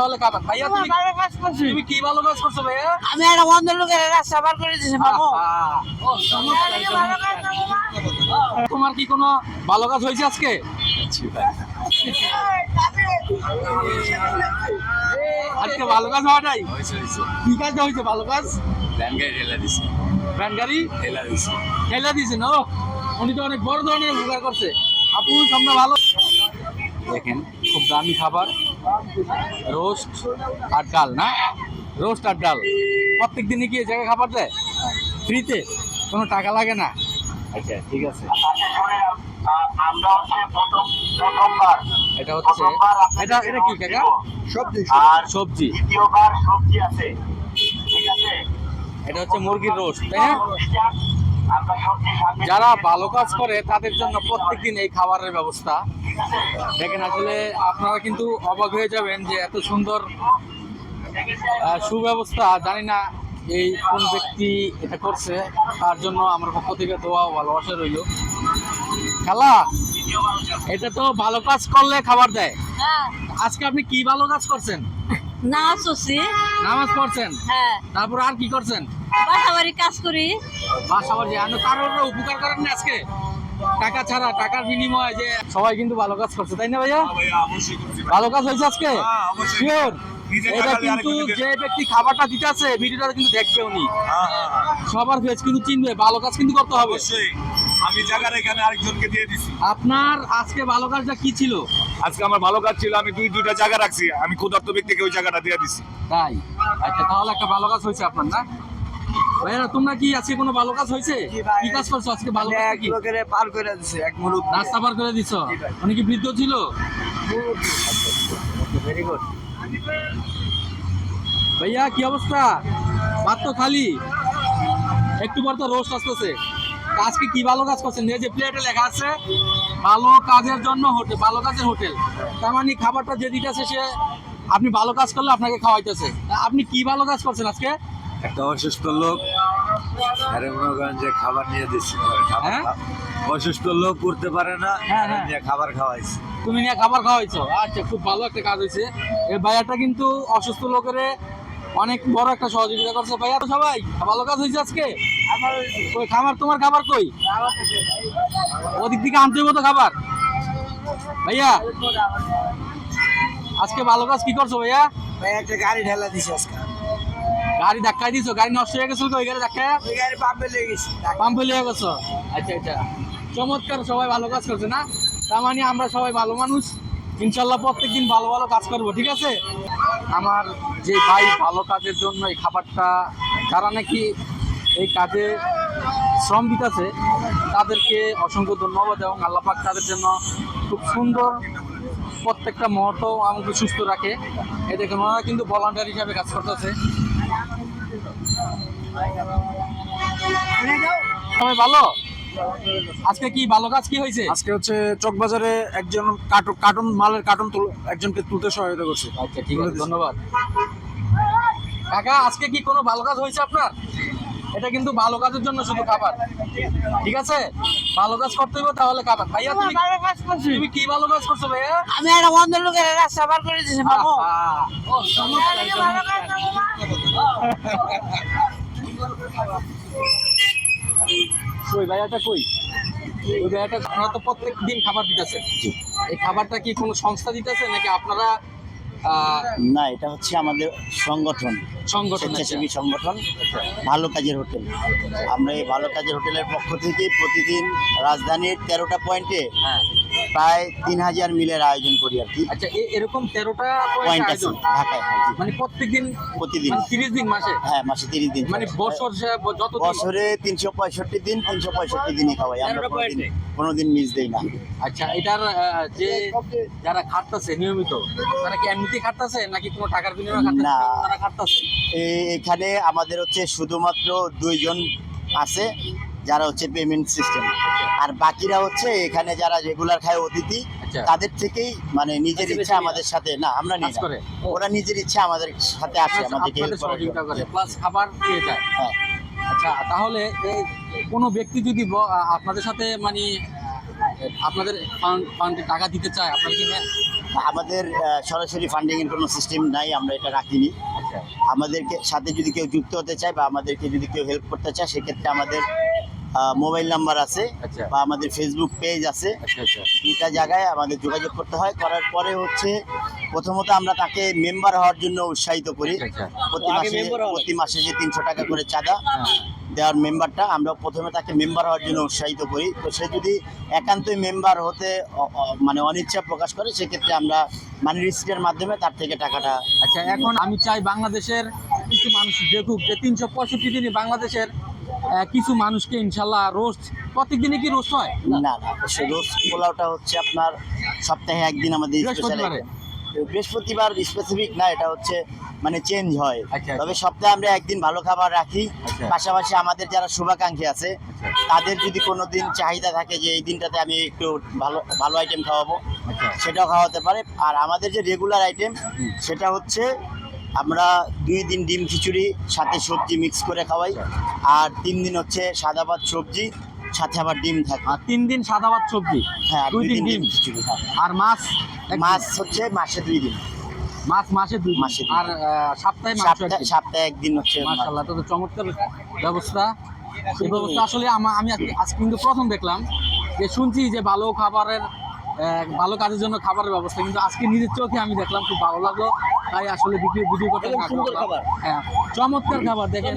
তাহলে খাবার। ভাইয়া তুমি ভালো কাজ করছি। তুমি কি ভালো কাজ করছো ভাইয়া? আমি একটা অন্ধ লোকের রাস্তা পার করে দিয়েছি মামু। ও, চমৎকার, চমৎকার। তোমার কি কোনো ভালো কাজ হয়েছে আজকে? আজকে ভালো কাজ হওয়া নাই? কি কাজটা হয়েছে ভালো কাজ? ভ্যান গাড়ি ঠেলা দিয়েছেন। ও, উনি তো অনেক বড় ধরনের উপকার করছে। আপু সামনে ভালো দেখেন, খুব দামি খাবার, রোস্ট আর ডাল না? রোস্ট আর ডাল প্রত্যেক দিনই কি এই জায়গায় খাবার দেয় ফ্রিতে? কোনো টাকা লাগে না? আচ্ছা ঠিক আছে। এটা হচ্ছে এটা এটা কি কাকা? সবজি সবজি। আছে, ঠিক আছে। এটা হচ্ছে মুরগির রোস্ট, তাই না? যারা ভালো কাজ করে তাদের জন্য প্রত্যেকদিন এই খাবারের ব্যবস্থা। দেখেন, আসলে আপনারা কিন্তু অবাক হয়ে যাবেন যে এত সুন্দর সুব্যবস্থা। জানি না এই কোন ব্যক্তি এটা করছে, তার জন্য আমার পক্ষ থেকে দোয়া ও ভালোবাসা রইল। খালা, এটা তো ভালো কাজ করলে খাবার দেয়। হ্যাঁ, আজকে আপনি কি ভালো কাজ করছেন? নামাজ পড়ছি। নামাজ পড়ছেন, হ্যাঁ, তারপর আর কি করছেন? বাসাবাড়ি কাজ করি। বাসাবার যে আপনি কারোর উপকার করেন না আজকে? টাকা ছাড়া, টাকার বিনিময়ে যে সবাই কিন্তু ভালো কাজ করছে, তাই না ভাইয়া? ভালো কাজ হয়েছে আজকে, শিওর? এটা কিন্তু যে ব্যক্তি খাবারটা দিতেছে ভিডিওটা কিন্তু দেখবে উনি, সবার ফেস কিন্তু চিনবে। ভালো কাজ কিন্তু করতে হবে। আমি জায়গার এখানে আরেকজনকে দিয়ে দিছি। আপনার আজকে ভালো কাজটা কি ছিল? আজকে আমার ভালো কাজ ছিল, আমি দুইটা জায়গা রাখছি, আমি ক্ষুধার্ত ব্যক্তিকে ওই জায়গাটা দিয়ে দিছি। তাই? আচ্ছা, তাহলে একটা ভালো কাজ হয়েছে আপনার, না ভাইয়া? তোমরা কি আজকে কোনো ভালো কাজ হয়েছে? কি কাজ করছো আজকে? ভালো কাজ কি? পার করে দিছে এক মুরুব রাস্তা পার করে দিছো? উনি কি বৃদ্ধ ছিল? Very good. ভাইয়া কি অবস্থা? ভাত তো খালি, একটু পর তো রোস্ট আসতেছে। আজকে কি ভালো কাজ করছেন? এই যে প্লেটে লেখা আছে ভালো কাজের জন্য হোটেল, ভালো কাজের হোটেল। তার মানে খাবারটা যে দিতেছে সে, আপনি ভালো কাজ করলে আপনাকে খাওয়াইতেছে। আপনি কি ভালো কাজ করছেন আজকে? একটা অসুস্থ লোক আরে মনে করেন যে খাবার নিয়ে দিচ্ছি। হ্যাঁ? অসুস্থ লোক করতে পারে না, হ্যাঁ, হ্যাঁ। নিয়ে খাবার খাওয়াইছি। তুমি নিয়ে খাবার খাওয়াইছো? আচ্ছা, খুব ভালো একটা কাজ হয়েছে। এই ভাইয়াটা কিন্তু অসুস্থ লোকের অনেক বড় একটা সহযোগিতা করছে। ভাইয়া তো সবাই ভালো কাজ হয়েছে আজকে। ওই খাবার, তোমার খাবার কই? ওদিক থেকে আনতে হইব তো খাবার। ভাইয়া আজকে ভালো কাজ কি করছো ভাইয়া? একটা গাড়ি ঢেলা দিছে আজকে। গাড়ি ধাক্কাই দিছো? গাড়ি নষ্ট হয়ে গেছিল তো ওই গাড়ি ধাক্কায়? ওই গাড়ি পাম্পে লেগে গেছে। পাম্পে লেগে গেছো? আচ্ছা আচ্ছা, চমৎকার। সবাই ভালো কাজ করছে না? তার মানে আমরা সবাই ভালো মানুষ, ইনশাল্লাহ প্রত্যেকদিন ভালো ভালো কাজ করবো, ঠিক আছে? আমার যে ভাই ভালো কাজের জন্য এই খাবারটা, যারা নাকি এই কাজে শ্রম দিতেছে তাদেরকে অসংখ্য ধন্যবাদ, এবং আল্লাহ পাক তাদের জন্য খুব সুন্দর প্রত্যেকটা মুহূর্ত আমাকে সুস্থ রাখে। এই দেখুন, ওনারা কিন্তু ভলান্টিয়ার হিসাবে কাজ করতেছে। সবাই ভালো? আজকে কি ভালো কাজ কি হয়েছে? আজকে হচ্ছে চকবাজারে একজন কার্টুন মালের কার্টুন একজনকে তুলতে সহায়তা করছে। আচ্ছা ঠিক আছে, ধন্যবাদ কাকা। আজকে কি কোনো ভালো কাজ হয়েছে আপনার? এটা কিন্তু ভালো কাজের জন্য শুধু খাবার, ঠিক আছে? ভালো কাজ করতে হবে তাহলে খাবার। ভাইয়া তুমি ভালো কাজ করছি। তুমি কি ভালো কাজ করছো ভাইয়া? আমি একটা অন্ধ লোকের রাস্তা পার করে দিয়েছি মামু। ও, চমৎকার, ভালো কাজ কই ভাইয়াটা কই? ওই ভাইয়াটা, আপনারা তো প্রত্যেক দিন খাবার দিতেছে, এই খাবারটা কি কোনো সংস্থা দিতেছে নাকি আপনারা? না, এটা হচ্ছে আমাদের সংগঠন, স্বেচ্ছাসেবী সংগঠন ভালো কাজের হোটেল। আমরা এই ভালো কাজের হোটেলের পক্ষ থেকে প্রতিদিন রাজধানীর 13টা পয়েন্টে হ্যাঁ, প্রায় 3000 মিলের আয়োজন করি আর কি। আচ্ছা, এরকম 13টা পয়েন্ট আছে আয়োজন ঢাকায়, হ্যাঁ, জি। মানে প্রত্যেকদিন? প্রতিদিন, মানে 30 দিন মাসে? হ্যাঁ, মাসে 30 দিন। মানে বছর যত দিন? বছরে 365 দিন, 365 দিনই খাওয়াই আমরা, 13টা পয়েন্টে? কোনোদিন মিস দেই না। আচ্ছা, এটার যে যারা খাটতেছে নিয়মিত, তারা কি এমনিতেই খাটতেছে নাকি কোনো টাকার বিনিময়ে খাটতেছে? না। তারা খাটতেছে? এখানে আমাদের হচ্ছে শুধুমাত্র 2 জন আছে যারা হচ্ছে পেমেন্ট সিস্টেম, আর বাকিরা হচ্ছে এখানে যারা রেগুলার খায় অতিথি, আচ্ছা। তাদের থেকেই মানে নিজের ইচ্ছা আমাদের সাথে, না আমরা নিই কাজ না, করে? ওরা নিজের ইচ্ছা আমাদের সাথে আসে, আমাদেরকে আপনাদের হেল্প করার সহযোগিতা জন্য। করে, প্লাস খাবার পেয়ে যায়। হ্যাঁ। আচ্ছা, তাহলে কোনো ব্যক্তি যদি আপনাদের সাথে মানে আপনাদের ফান্ডে টাকা দিতে চায়, আপনারা কি নেন? আমাদের সরাসরি ফান্ডিং এর কোনো সিস্টেম নাই, আমরা এটা রাখিনি। আচ্ছা আমাদেরকে সাথে যদি কেউ যুক্ত হতে চায় বা আমাদেরকে যদি কেউ হেল্প করতে চায়, সেক্ষেত্রে আমাদের মোবাইল নাম্বার আছে আচ্ছা বা আমাদের ফেসবুক পেজ আছে। আচ্ছা আচ্ছা দুইটা জায়গায় আমাদের যোগাযোগ করতে হয়। করার পরে হচ্ছে প্রথমত আমরা তাকে মেম্বার হওয়ার জন্য উৎসাহিত করি। আচ্ছা প্রতি মাসে যে 300 টাকা করে চাঁদা দেওয়ার মেম্বারটা, আমরা প্রথমে তাকে মেম্বার হওয়ার জন্য উৎসাহিত করি। তো সে যদি একান্তই মেম্বার হতে মানে অনিচ্ছা প্রকাশ করে, সেক্ষেত্রে আমরা মানি রিসিটের মাধ্যমে তার থেকে টাকাটা। আচ্ছা এখন আমি চাই বাংলাদেশের কিছু মানুষ দেখুক যে 365 দিনই বাংলাদেশের কিছু মানুষকে ইনশাল্লাহ রোস্ট, প্রত্যেকদিনই কি রোস্ট হয়? না না, রোজ পোলাওটা হচ্ছে আপনার সপ্তাহে একদিন আমাদের স্পেশাল। বৃহস্পতিবারে? বৃহস্পতিবার স্পেসিফিক না, এটা হচ্ছে মানে চেঞ্জ হয়। আচ্ছা। তবে সপ্তাহে আমরা একদিন ভালো খাবার রাখি। আচ্ছা। পাশাপাশি আমাদের যারা শুভাকাঙ্ক্ষী আছে, তাদের যদি কোনো দিন চাহিদা থাকে যে এই দিনটাতে আমি একটু ভালো ভালো আইটেম খাওয়াবো, আচ্ছা সেটাও খাওয়াতে পারে। আর আমাদের যে রেগুলার আইটেম, সেটা হচ্ছে আমরা 2 দিন ডিম খিচুড়ি সাথে সবজি মিক্স করে খাওয়াই, আর 3 দিন হচ্ছে সাদা ভাত সবজি সাথে আবার ডিম থাকে। আর 3 দিন সাদা ভাত সবজি, হ্যাঁ, 2 দিন ডিম ডিম খিচুড়ি। হ্যাঁ, আর মাছ মাছ হচ্ছে মাসে 2 দিন, মাসে 2 মাসে দুই আর সপ্তাহে মাছ সপ্তাহে একদিন হচ্ছে মাছ। মাশাআল্লাহ, তো চমৎকার ব্যবস্থা। এই ব্যবস্থা আসলে আমি আজকে কিন্তু প্রথম দেখলাম, যে শুনছি যে ভালো খাবারের ভালো কাজের জন্য খাবারের ব্যবস্থা, কিন্তু আজকে নিজের চোখে আমি দেখলাম, খুব ভালো লাগলো। তাই আসলে ভিডিও করতে, হ্যাঁ চমৎকার খাবার দেখেন।